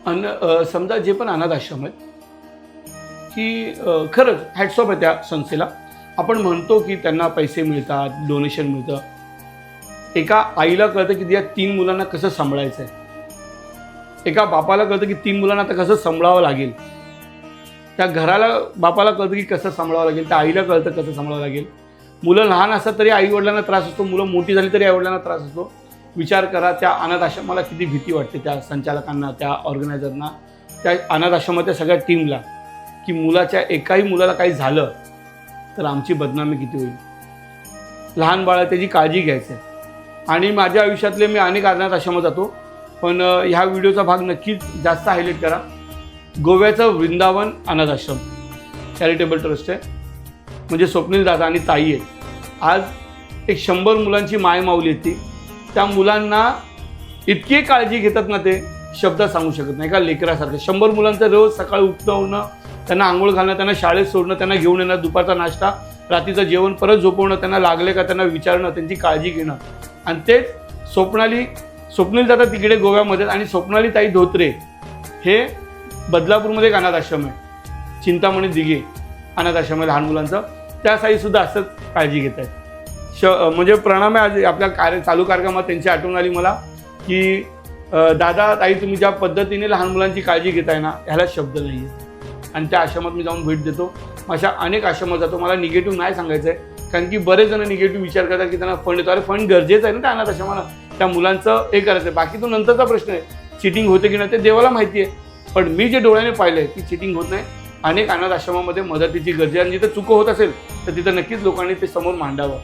समजा जे पण अनाथ आश्रम आहेत की खरंच हॅट्स ऑफ आहे त्या संस्थेला. आपण म्हणतो की त्यांना पैसे मिळतात, डोनेशन मिळतं. एका आईला कळतं की या 3 मुलांना कसं सांभाळायचं आहे. एका बापाला कळतं की 3 मुलांना आता कसं सांभाळावं लागेल. त्या घराला बापाला कळतं की कसं सांभाळावं लागेल, त्या आईला कळतं कसं सांभाळावं लागेल. मुलं लहान असतात तरी आईवडिलांना त्रास असतो, मुलं मोठी झाली तरी आईवडिलांना त्रास असतो. विचार करा त्या अनाथ आश्रमाला किती भीती वाटते, त्या संचालकांना, त्या ऑर्गनायझरना, त्या अनाथ आश्रमाच्या सगळ्या टीमला, की मुलाच्या एकाही मुलाला काही झालं तर आमची बदनामी किती होईल. लहान बाळ त्याची काळजी घ्यायची आहे. आणि माझ्या आयुष्यातले मी अनेक अनाथ आश्रमात जातो, पण ह्या व्हिडिओचा भाग नक्कीच जास्त हायलाईट करा. गोव्याचं वृंदावन अनाथ आश्रम चॅरिटेबल ट्रस्ट आहे, म्हणजे स्वप्नील दादा आणि ताई आहेत. आज एक 100 मुलांची मायमाऊली येते. त्या मुलांना इतकी काळजी घेतात ना, ते शब्दात सांगू शकत नाही. एका लेकरासारखं 100 मुलांचं रोज सकाळी उठणं, त्यांना आंघोळ घालणं, त्यांना शाळेत सोडणं, त्यांना घेऊन येणं, दुपारचा नाश्ता, रात्रीचं जेवण, परत झोपवणं, त्यांना लागले का त्यांना विचारणं, त्यांची काळजी घेणं. आणि तेच स्वप्नील दादा तिकडे गोव्यामध्ये, आणि स्वप्नाली ताई धोत्रे हे बदलापूरमध्ये एक अनाथ आश्रम आहे, चिंतामणी दिघे अनाथ आश्रम आहे लहान मुलांचं. त्या साईसुद्धा असंच काळजी घेत आहेत. म्हणजे प्रणाम आहे. आज आपल्या चालू कार्यक्रमात त्यांची आठवण आली मला की दादा ताई तुम्ही ज्या पद्धतीने लहान मुलांची काळजी घेताय ना, ह्याला शब्द नाही आहे. आणि त्या आश्रमात मी जाऊन भेट देतो. अशा अनेक आश्रमात जातो. मला निगेटिव्ह नाही सांगायचं आहे, कारण की बरेच जण निगेटिव्ह विचार करतात की त्यांना फंड येतो. अरे फंड गरजेचं आहे ना त्या अनाथ आश्रमाला, त्या मुलांचं हे करायचं आहे. बाकी तो नंतरचा प्रश्न आहे, चिटिंग होते की नाही ते देवाला माहिती आहे. पण मी जे डोळ्याने पाहिलं आहे की चिटिंग होत नाही. अनेक अनाथ आश्रमामध्ये मदतीची गरज आहे, आणि जिथं चुकं होत असेल तर तिथं नक्कीच लोकांनी ते समोर मांडावं.